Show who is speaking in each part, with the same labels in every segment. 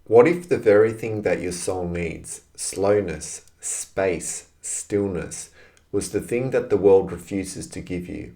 Speaker 1: What if the very thing that your soul needs, slowness, space, stillness, was the thing that the world refuses to give you?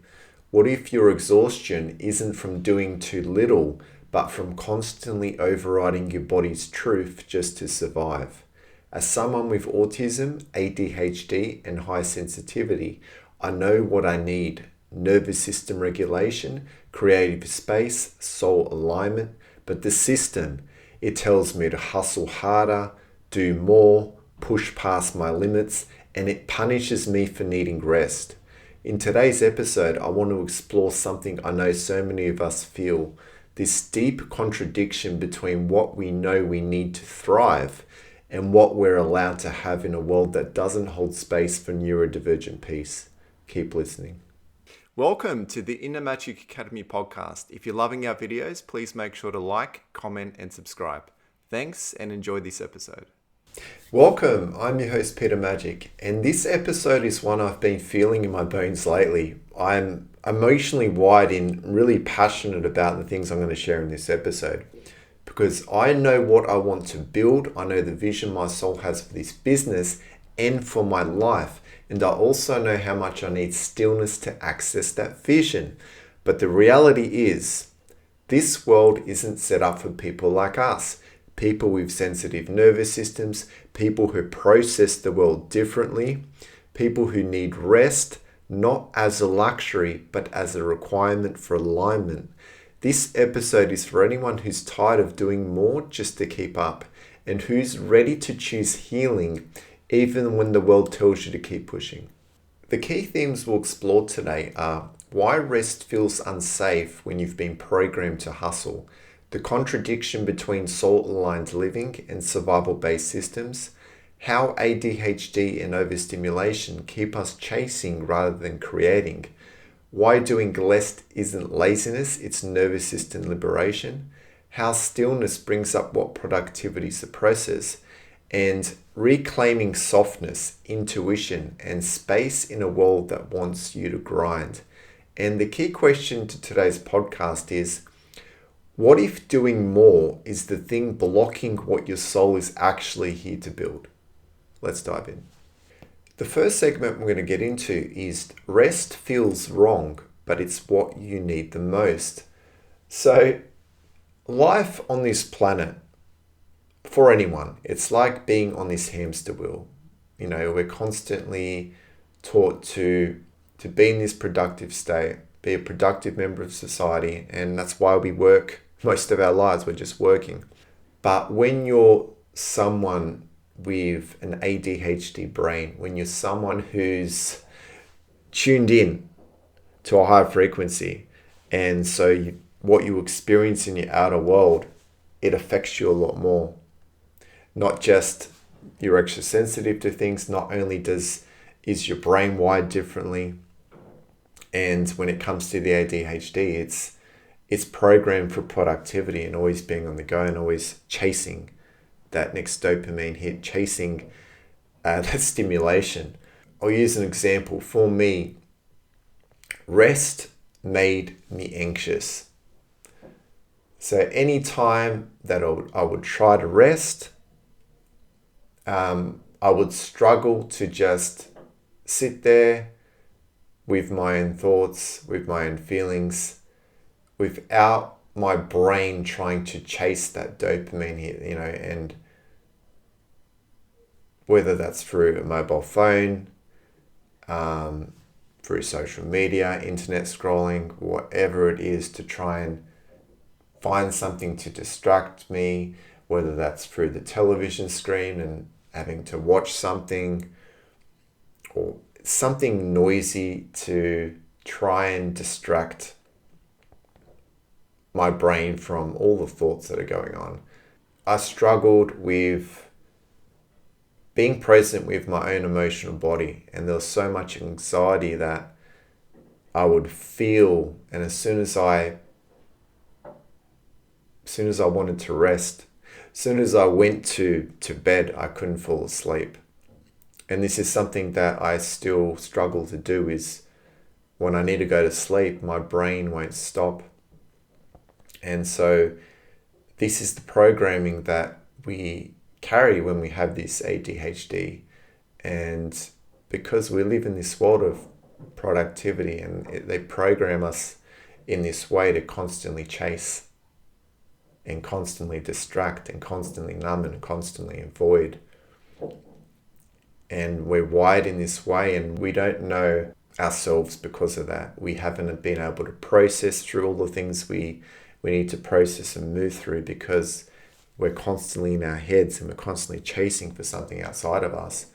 Speaker 1: What if your exhaustion isn't from doing too little, but from constantly overriding your body's truth just to survive? As someone with autism, ADHD, and high sensitivity, I know what I need: nervous system regulation, creative space, soul alignment. But the system, it tells me to hustle harder, do more, push past my limits, and it punishes me for needing rest. In today's episode, I want to explore something I know so many of us feel: this deep contradiction between what we know we need to thrive and what we're allowed to have in a world that doesn't hold space for neurodivergent peace. Keep listening. Welcome to the Inner Magic Academy podcast. If you're loving our videos, please make sure to like, comment, and subscribe. Thanks, and enjoy this episode. Welcome, I'm your host Peter Magic, and this episode is one I've been feeling in my bones lately. I'm emotionally wired and really passionate about the things I'm going to share in this episode because I know what I want to build. I know the vision my soul has for this business and for my life. And I also know how much I need stillness to access that vision. But the reality is, this world isn't set up for people like us. People with sensitive nervous systems, people who process the world differently, people who need rest, not as a luxury, but as a requirement for alignment. This episode is for anyone who's tired of doing more just to keep up and who's ready to choose healing even when the world tells you to keep pushing. The key themes we'll explore today are why rest feels unsafe when you've been programmed to hustle, the contradiction between soul-aligned living and survival-based systems, how ADHD and overstimulation keep us chasing rather than creating, why doing less isn't laziness, it's nervous system liberation, how stillness brings up what productivity suppresses, and reclaiming softness, intuition, and space in a world that wants you to grind. And the key question to today's podcast is, what if doing more is the thing blocking what your soul is actually here to build? Let's dive in. The first segment we're going to get into is rest feels wrong, but it's what you need the most. So, life on this planet, for anyone, it's like being on this hamster wheel. You know, we're constantly taught to be in this productive state, be a productive member of society, and that's why we work most of our lives. We're just working. But when you're someone with an ADHD brain, when you're someone who's tuned in to a high frequency, and so what you experience in your outer world, it affects you a lot more. Not just you're extra sensitive to things, not only is your brain wired differently, and when it comes to the ADHD, it's programmed for productivity and always being on the go and always chasing that next dopamine hit, chasing that stimulation. I'll use an example. For me, rest made me anxious. So any time that I would try to rest, I would struggle to just sit there with my own thoughts, with my own feelings, without my brain trying to chase that dopamine hit, and whether that's through a mobile phone, through social media, internet scrolling, whatever it is, to try and find something to distract me, whether that's through the television screen and having to watch something or something noisy to try and distract my brain from all the thoughts that are going on. I struggled with being present with my own emotional body, and there was so much anxiety that I would feel, and as soon as I wanted to rest, as soon as I went to bed, I couldn't fall asleep. And this is something that I still struggle to do, is when I need to go to sleep, my brain won't stop. And so this is the programming that we carry when we have this ADHD. And because we live in this world of productivity, and they program us in this way to constantly chase and constantly distract and constantly numb and constantly avoid. And we're wired in this way, and we don't know ourselves because of that. We haven't been able to process through all the things we need to process and move through, because we're constantly in our heads and we're constantly chasing for something outside of us,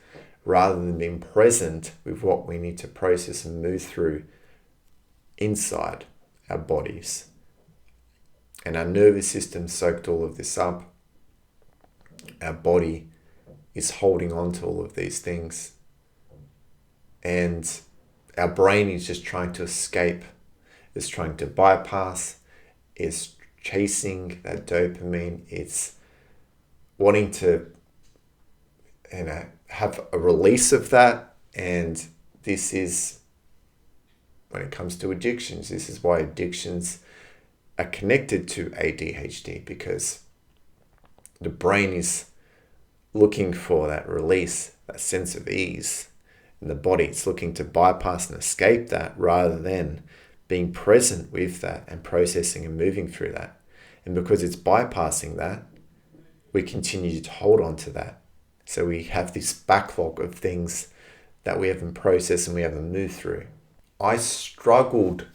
Speaker 1: rather than being present with what we need to process and move through inside our bodies. And our nervous system soaked all of this up. Our body is holding on to all of these things. And our brain is just trying to escape, is trying to bypass, is chasing that dopamine, it's wanting to have a release of that. And this is, when it comes to addictions, this is why addictions are connected to ADHD, because the brain is looking for that release, that sense of ease. And the body is looking to bypass and escape that, rather than being present with that and processing and moving through that. And because it's bypassing that, we continue to hold on to that. So we have this backlog of things that we haven't processed and we haven't moved through. I struggled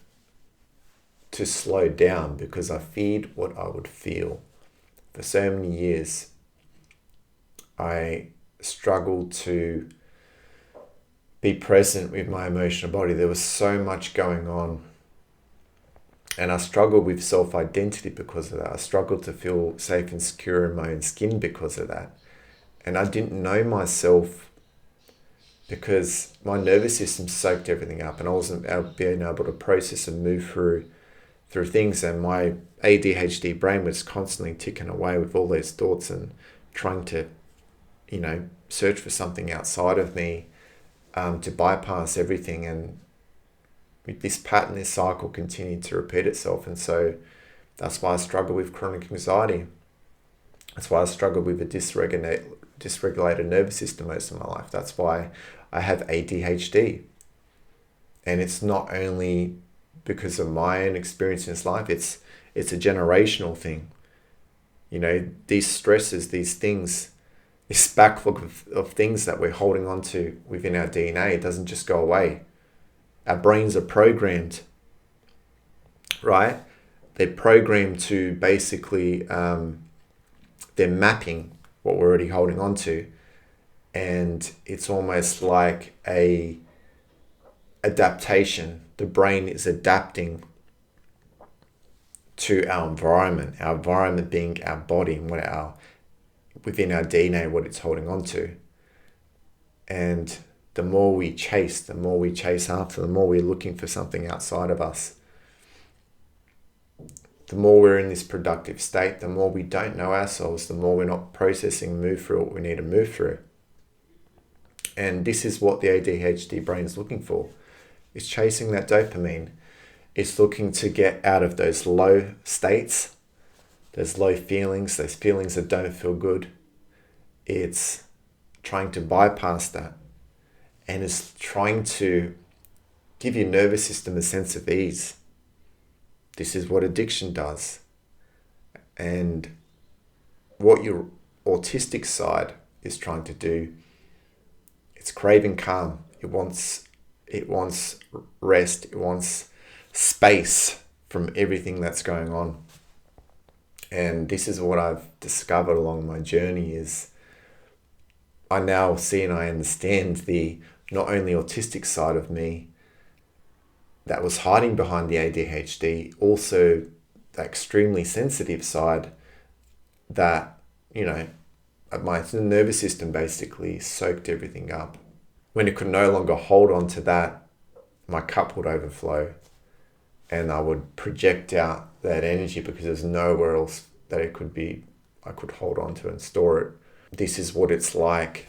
Speaker 1: to slow down because I feared what I would feel. For so many years, I struggled to be present with my emotional body. There was so much going on. And I struggled with self-identity because of that. I struggled to feel safe and secure in my own skin because of that. And I didn't know myself because my nervous system soaked everything up, and I wasn't being able to process and move through things. And my ADHD brain was constantly ticking away with all those thoughts and trying to, search for something outside of me to bypass everything. And this pattern, this cycle continued to repeat itself. And so that's why I struggle with chronic anxiety. That's why I struggle with a dysregulated nervous system most of my life. That's why I have ADHD. And it's not only because of my own experience in this life, it's a generational thing. These stresses, these things, this backlog of things that we're holding on to within our DNA, it doesn't just go away. Our brains are programmed, right? They're programmed to basically, they're mapping what we're already holding on to. And it's almost like a adaptation. The brain is adapting to our environment being our body and within our DNA, what it's holding on to. And the more we chase after, the more we're looking for something outside of us, the more we're in this productive state, the more we don't know ourselves, the more we're not processing and move through what we need to move through. And this is what the ADHD brain is looking for. It's chasing that dopamine. It's looking to get out of those low states, those low feelings, those feelings that don't feel good. It's trying to bypass that. And it's trying to give your nervous system a sense of ease. This is what addiction does. And what your autistic side is trying to do, it's craving calm. It wants rest. It wants space from everything that's going on. And this is what I've discovered along my journey is I now see and I understand the not only autistic side of me that was hiding behind the ADHD, also the extremely sensitive side that, my nervous system basically soaked everything up. When it could no longer hold on to that, my cup would overflow and I would project out that energy because there's nowhere else that I could hold on to and store it. This is what it's like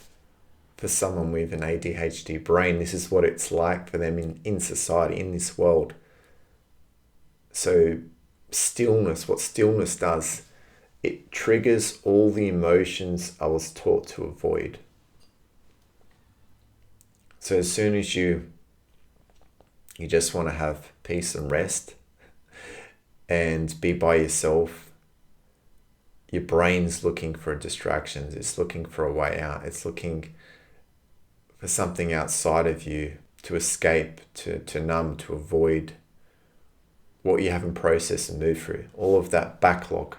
Speaker 1: for someone with an ADHD brain. This is what it's like for them in society, in this world. So stillness, what stillness does it triggers all the emotions I was taught to avoid. So as soon as you just want to have peace and rest and be by yourself, your brain's looking for distractions. It's looking for a way out. It's looking for something outside of you to escape, to numb, to avoid what you haven't processed and moved through. All of that backlog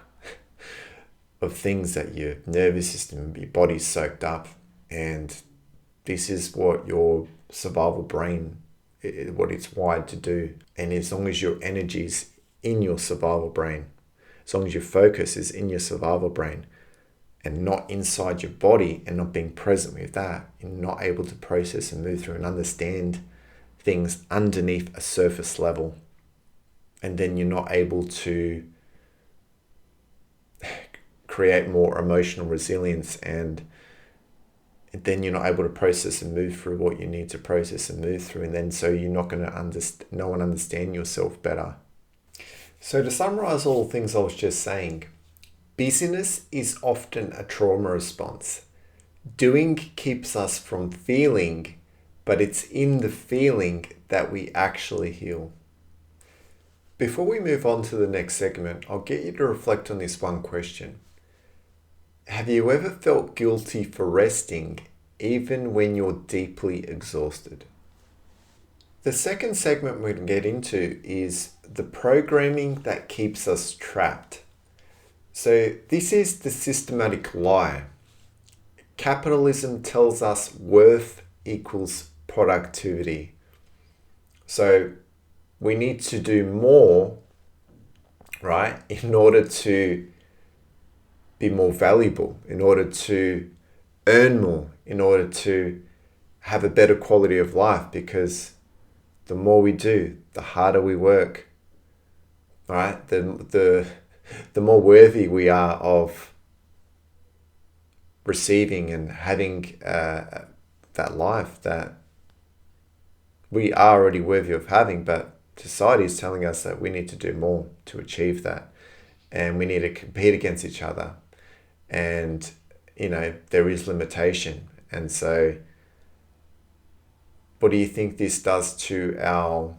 Speaker 1: of things that your nervous system, your body's soaked up. And this is what your survival brain, what it's wired to do. And as long as your energy's in your survival brain, as long as your focus is in your survival brain and not inside your body and not being present with that, you're not able to process and move through and understand things underneath a surface level. And then you're not able to create more emotional resilience, and then you're not able to process and move through what you need to process and move through. And then so you're not going to understand yourself better. So to summarize all the things I was just saying, busyness is often a trauma response. Doing keeps us from feeling, but it's in the feeling that we actually heal. Before we move on to the next segment, I'll get you to reflect on this one question. Have you ever felt guilty for resting even when you're deeply exhausted? The second segment we're going to get into is the programming that keeps us trapped. So this is the systematic lie. Capitalism tells us worth equals productivity. So we need to do more, right, in order to be more valuable, in order to earn more, in order to have a better quality of life, because the more we do, the harder we work, right? The more worthy we are of receiving and having that life that we are already worthy of having, but society is telling us that we need to do more to achieve that, and we need to compete against each other, and there is limitation. And so what do you think this does to our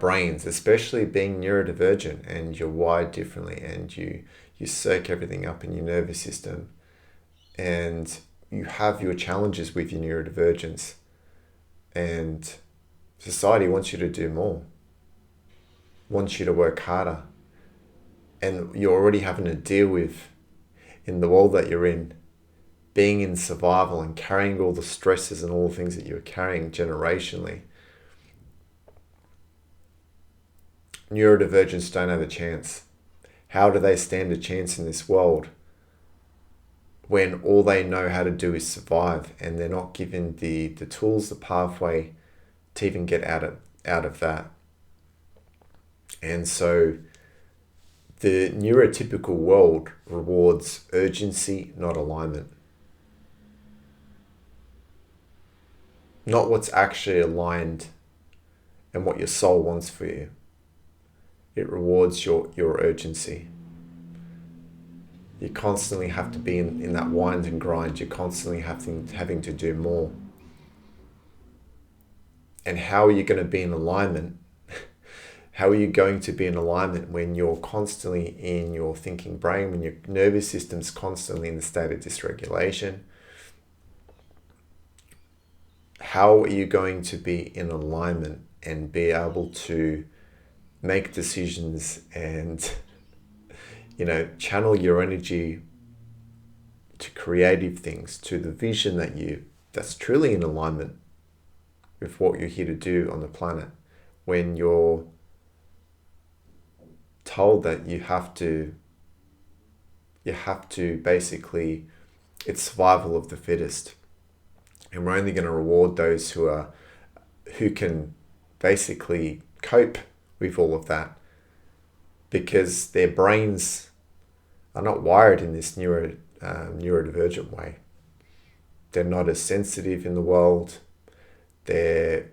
Speaker 1: brains, especially being neurodivergent and you're wired differently and you soak everything up in your nervous system, and you have your challenges with your neurodivergence, and society wants you to do more, wants you to work harder, and you're already having to deal with, in the world that you're in, being in survival and carrying all the stresses and all the things that you're carrying generationally. Neurodivergents don't have a chance. How do they stand a chance in this world when all they know how to do is survive, and they're not given the tools, the pathway to even get out of that? And so the neurotypical world rewards urgency, not alignment. Not what's actually aligned and what your soul wants for you. It rewards your urgency. You constantly have to be in that wind and grind. You're constantly having to do more. And how are you going to be in alignment? How are you going to be in alignment when you're constantly in your thinking brain, when your nervous system's constantly in the state of dysregulation? How are you going to be in alignment and be able to make decisions and channel your energy to creative things, to the vision that's truly in alignment with what you're here to do on the planet, when you're told that you have to basically, it's survival of the fittest, and we're only going to reward those who can basically cope with all of that, because their brains are not wired in this neurodivergent way. They're not as sensitive in the world. They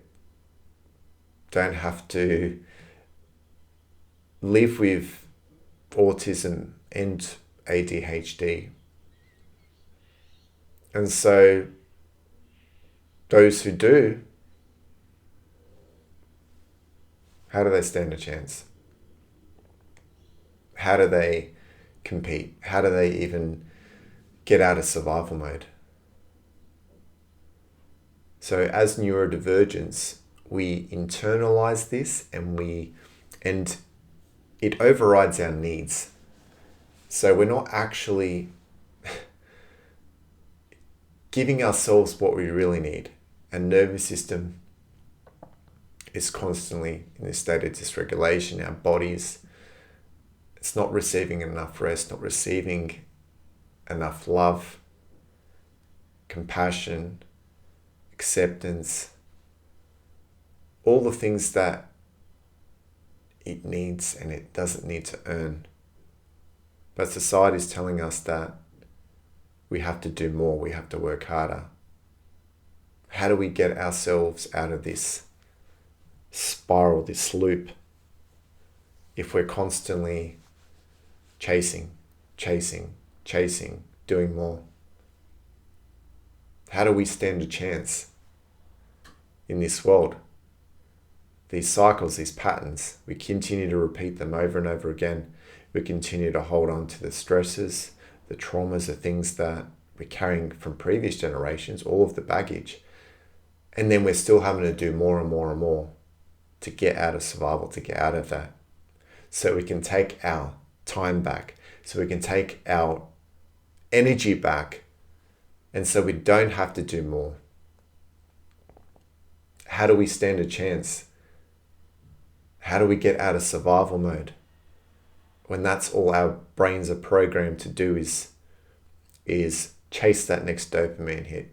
Speaker 1: don't have to live with autism and ADHD. And so those who do, how do they stand a chance? How do they compete? How do they even get out of survival mode? So as neurodivergents, we internalize this and it overrides our needs. So we're not actually giving ourselves what we really need. Our nervous system is constantly in a state of dysregulation. Our bodies, it's not receiving enough rest, not receiving enough love, compassion, acceptance, all the things that it needs and it doesn't need to earn. But society is telling us that we have to do more, we have to work harder. How do we get ourselves out of this spiral, this loop, if we're constantly chasing, doing more? How do we stand a chance in this world? These cycles, these patterns, we continue to repeat them over and over again. We continue to hold on to the stresses, the traumas, the things that we're carrying from previous generations, all of the baggage. And then we're still having to do more and more and more to get out of survival, to get out of that. So we can take our time back, so we can take our energy back, and so we don't have to do more. How do we stand a chance? How do we get out of survival mode when that's all our brains are programmed to do is chase that next dopamine hit?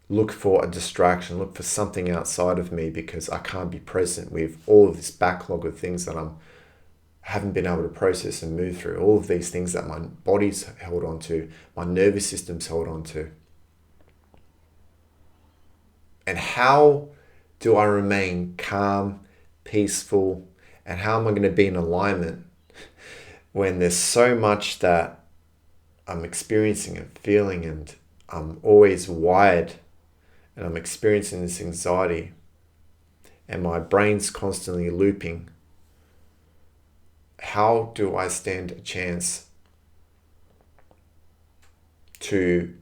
Speaker 1: Look for a distraction, look for something outside of me because I can't be present with all of this backlog of things that I haven't been able to process and move through. All of these things that my body's held on to, my nervous system's held on to. And how do I remain calm, peaceful, and how am I going to be in alignment when there's so much that I'm experiencing and feeling, and I'm always wired and I'm experiencing this anxiety and my brain's constantly looping? How do I stand a chance to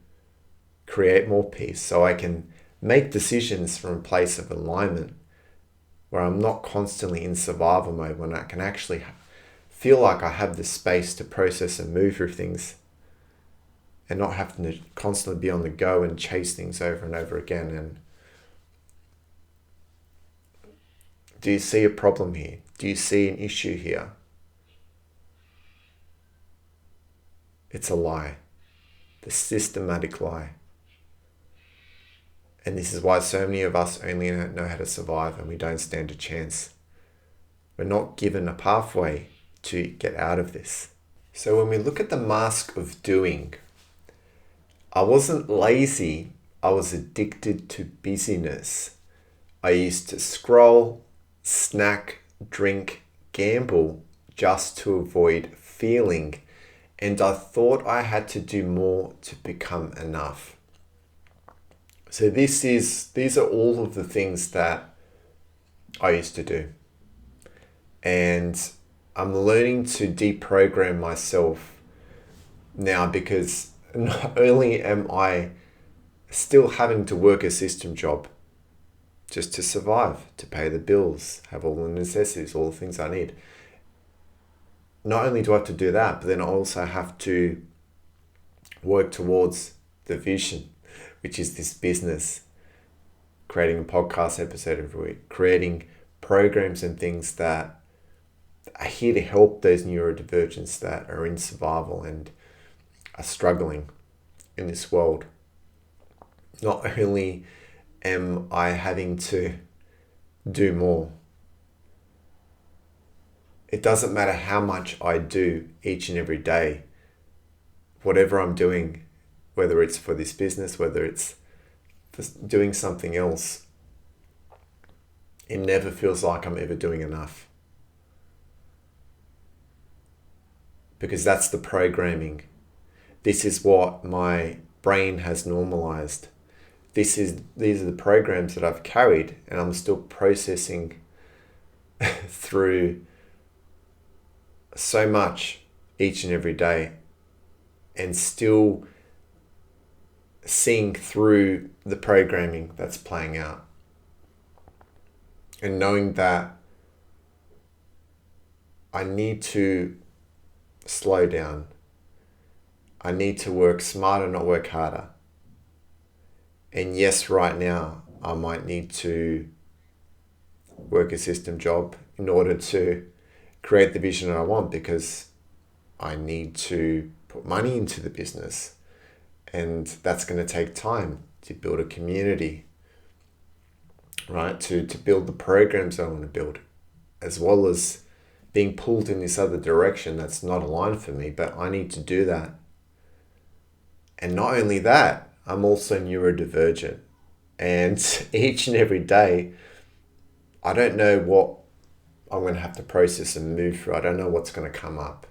Speaker 1: create more peace so I can make decisions from a place of alignment where I'm not constantly in survival mode, when I can actually feel like I have the space to process and move through things and not having to constantly be on the go and chase things over and over again? And do you see a problem here? Do you see an issue here? It's a lie, the systematic lie. And this is why so many of us only know how to survive and we don't stand a chance. We're not given a pathway to get out of this. So when we look at the mask of doing, I wasn't lazy, I was addicted to busyness. I used to scroll, snack, drink, gamble just to avoid feeling. And I thought I had to do more to become enough. So these are all of the things that I used to do. And I'm learning to deprogram myself now, because not only am I still having to work a system job just to survive, to pay the bills, have all the necessities, all the things I need. Not only do I have to do that, but then I also have to work towards the vision, which is this business, creating a podcast episode every week, creating programs and things that are here to help those neurodivergents that are in survival and are struggling in this world. Not only am I having to do more, it doesn't matter how much I do each and every day, whatever I'm doing, whether it's for this business, whether it's for doing something else, it never feels like I'm ever doing enough. because that's the programming. This is what my brain has normalized. These are the programs that I've carried, and I'm still processing through so much each and every day, and still seeing through the programming that's playing out, and knowing that I need to slow down. I need to work smarter, not work harder. And yes, right now I might need to work a system job in order to create the vision that I want, because I need to put money into the business, and that's going to take time to build a community, right? To build the programs I want to build, as well as being pulled in this other direction that's not aligned for me, but I need to do that. And not only that, I'm also neurodivergent, and each and every day I don't know what I'm going to have to process and move through. I don't know what's going to come up,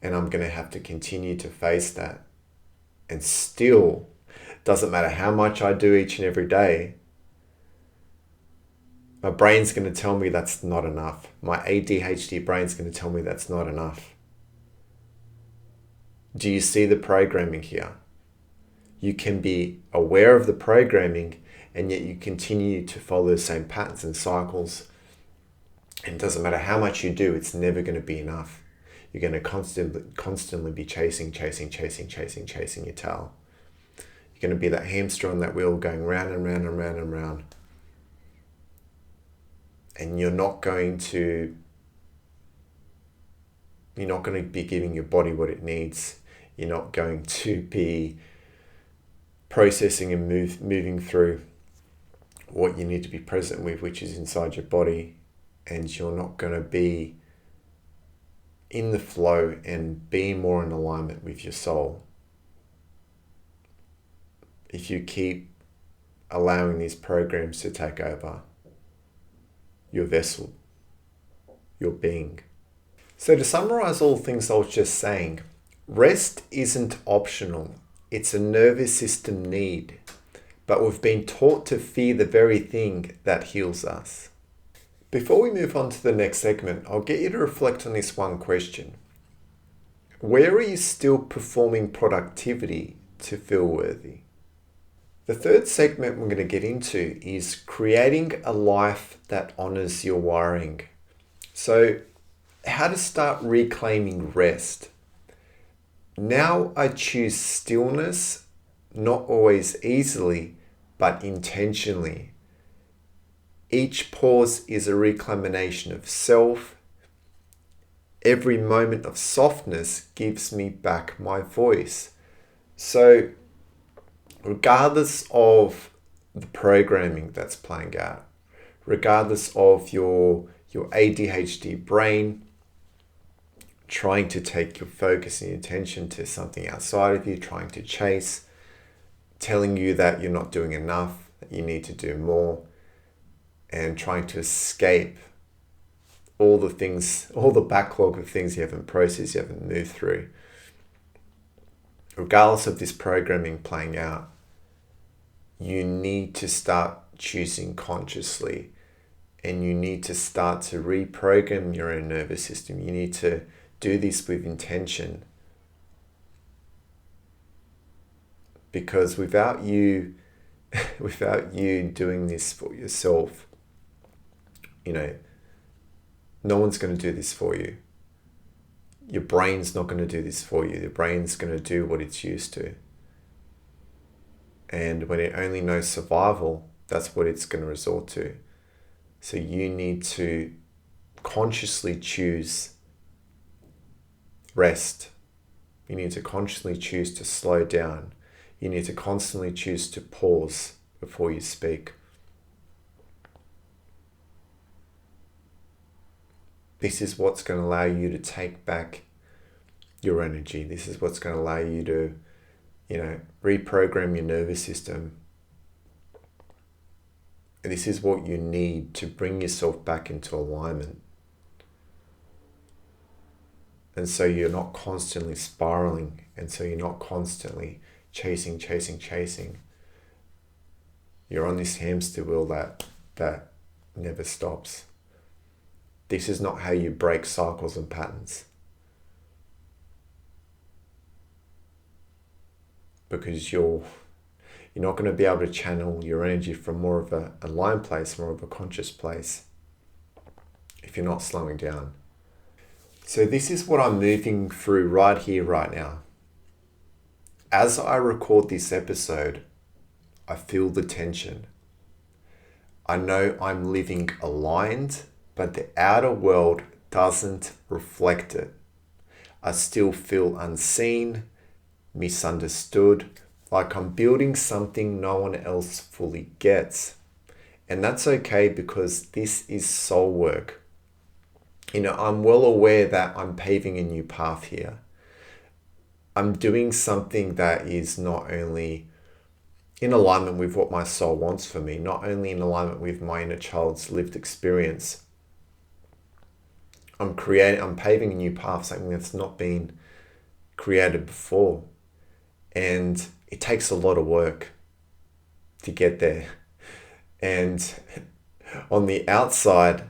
Speaker 1: and I'm going to have to continue to face that. And still, doesn't matter how much I do each and every day, my brain's going to tell me that's not enough. My ADHD brain's going to tell me that's not enough. Do you see the programming here? You can be aware of the programming, and yet you continue to follow the same patterns and cycles. And it doesn't matter how much you do, it's never going to be enough. You're going to constantly be chasing your tail. You're going to be that hamster on that wheel going round and round and round and round. And you're not going to be giving your body what it needs. You're not going to be processing and moving through what you need to be present with, which is inside your body. And you're not going to be in the flow and be more in alignment with your soul if you keep allowing these programs to take over your vessel, your being. So to summarize all the things I was just saying, rest isn't optional. It's a nervous system need, but we've been taught to fear the very thing that heals us. Before we move on to the next segment, I'll get you to reflect on this one question. Where are you still performing productivity to feel worthy? The third segment we're going to get into is creating a life that honors your wiring. So, how to start reclaiming rest. Now I choose stillness, not always easily, but intentionally. Each pause is a reclamation of self. Every moment of softness gives me back my voice. So, regardless of the programming that's playing out, regardless of your ADHD brain trying to take your focus and your attention to something outside of you, trying to chase, telling you that you're not doing enough, that you need to do more, and trying to escape all the things, all the backlog of things you haven't processed, you haven't moved through. Regardless of this programming playing out, you need to start choosing consciously, and you need to start to reprogram your own nervous system. You need to do this with intention, because without you doing this for yourself, no one's going to do this for you. Your brain's not going to do this for you. The brain's going to do what it's used to. And when it only knows survival, that's what it's going to resort to. So you need to consciously choose rest. You need to consciously choose to slow down. You need to constantly choose to pause before you speak. This is what's going to allow you to take back your energy. This is what's going to allow you to, reprogram your nervous system. And this is what you need to bring yourself back into alignment. And so you're not constantly spiraling. And so you're not constantly chasing. You're on this hamster wheel that never stops. This is not how you break cycles and patterns. Because you're not going to be able to channel your energy from more of a aligned place, more of a conscious place, if you're not slowing down. So this is what I'm moving through right here, right now. As I record this episode, I feel the tension. I know I'm living aligned, but the outer world doesn't reflect it. I still feel unseen, misunderstood, like I'm building something no one else fully gets. And that's okay, because this is soul work. I'm well aware that I'm paving a new path here. I'm doing something that is not only in alignment with what my soul wants for me, not only in alignment with my inner child's lived experience. I'm paving a new path, something that's not been created before. And it takes a lot of work to get there. And on the outside,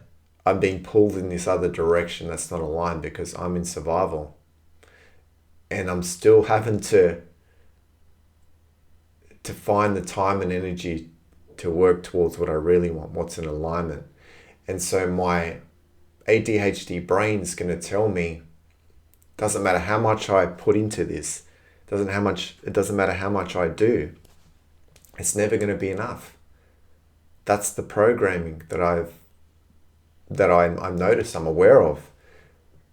Speaker 1: I'm being pulled in this other direction that's not aligned, because I'm in survival. And I'm still having to find the time and energy to work towards what I really want, what's in alignment. And so my ADHD brain's going to tell me, doesn't matter how much I put into this, it doesn't matter how much I do, it's never going to be enough. That's the programming that I'm noticed, I'm aware of.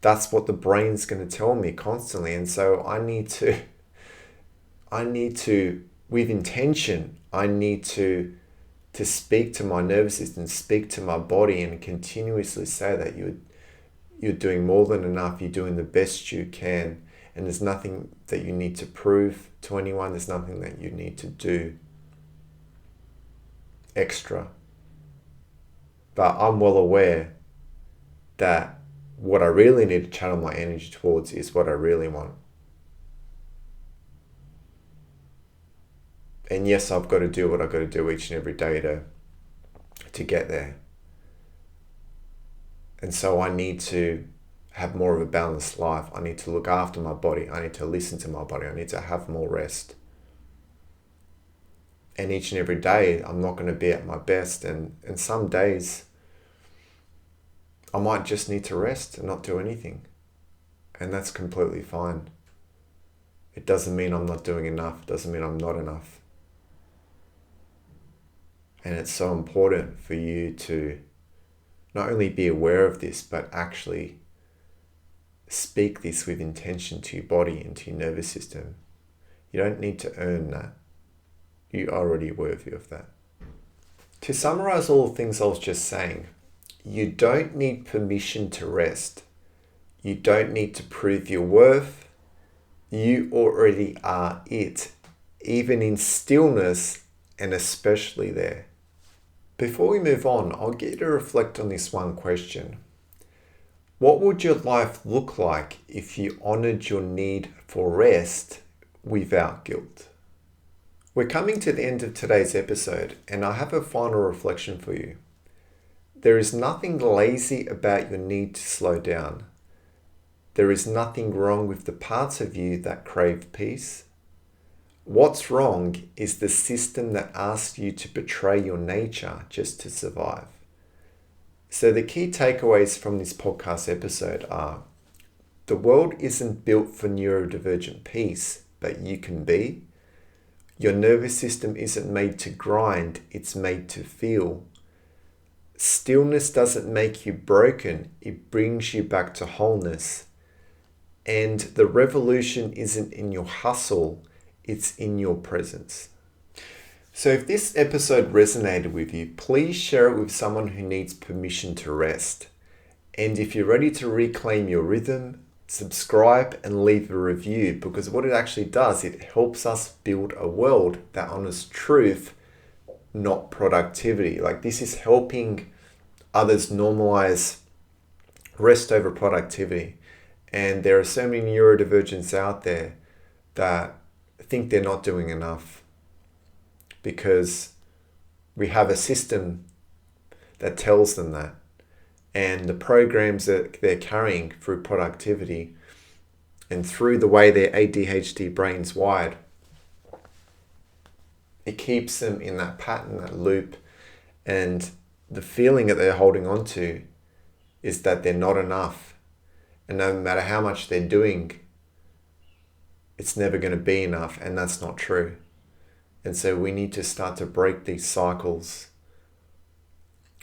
Speaker 1: That's what the brain's going to tell me constantly. And so I need to, with intention, I need to speak to my nervous system, speak to my body, and continuously say that you're doing more than enough, you're doing the best you can, and there's nothing that you need to prove to anyone, there's nothing that you need to do extra. But I'm well aware that what I really need to channel my energy towards is what I really want. And yes, I've got to do what I've got to do each and every day to get there. And so I need to have more of a balanced life. I need to look after my body. I need to listen to my body. I need to have more rest. And each and every day, I'm not going to be at my best. And some days, I might just need to rest and not do anything. And that's completely fine. It doesn't mean I'm not doing enough. It doesn't mean I'm not enough. And it's so important for you to not only be aware of this, but actually speak this with intention to your body and to your nervous system. You don't need to earn that. You're already worthy of that. To summarize all the things I was just saying, you don't need permission to rest. You don't need to prove your worth. You already are it, even in stillness, and especially there. Before we move on, I'll get you to reflect on this one question. What would your life look like if you honored your need for rest without guilt? We're coming to the end of today's episode, and I have a final reflection for you. There is nothing lazy about your need to slow down. There is nothing wrong with the parts of you that crave peace. What's wrong is the system that asks you to betray your nature just to survive. So the key takeaways from this podcast episode are: the world isn't built for neurodivergent peace, but you can be. Your nervous system isn't made to grind, it's made to feel. Stillness doesn't make you broken, it brings you back to wholeness. And the revolution isn't in your hustle, it's in your presence. So if this episode resonated with you, please share it with someone who needs permission to rest. And if you're ready to reclaim your rhythm, subscribe and leave a review, because what it actually does, it helps us build a world that honors truth, not productivity. Like, this is helping others normalize rest over productivity. And there are so many neurodivergents out there that think they're not doing enough because we have a system that tells them that. And the programs that they're carrying through productivity and through the way their ADHD brain's wired, it keeps them in that pattern, that loop. And the feeling that they're holding on to is that they're not enough. And no matter how much they're doing, it's never going to be enough. And that's not true. And so we need to start to break these cycles.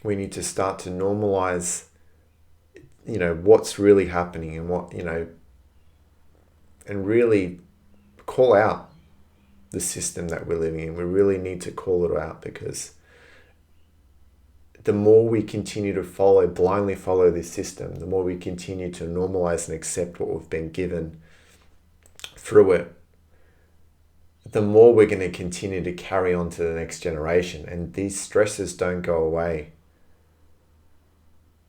Speaker 1: We need to start to normalize, what's really happening and and really call out the system that we're living in. We really need to call it out, because the more we continue to blindly follow this system, the more we continue to normalize and accept what we've been given through it, the more we're going to continue to carry on to the next generation. And these stresses don't go away.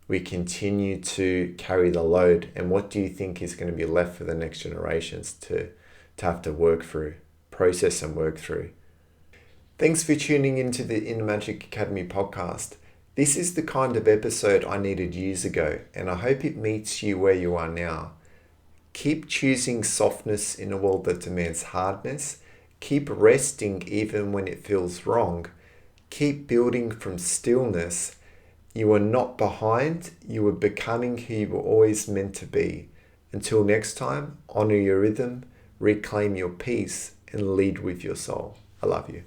Speaker 1: We continue to carry the load. And what do you think is going to be left for the next generations to have to work through, process and work through? Thanks for tuning into the Inner Magic Academy podcast. This is the kind of episode I needed years ago, and I hope it meets you where you are now. Keep choosing softness in a world that demands hardness. Keep resting even when it feels wrong. Keep building from stillness. You are not behind. You are becoming who you were always meant to be. Until next time, honor your rhythm, reclaim your peace, and lead with your soul. I love you.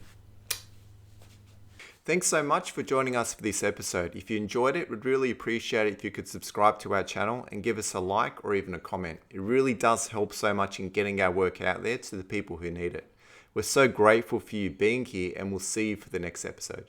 Speaker 1: Thanks so much for joining us for this episode. If you enjoyed it, we'd really appreciate it if you could subscribe to our channel and give us a like or even a comment. It really does help so much in getting our work out there to the people who need it. We're so grateful for you being here, and we'll see you for the next episode.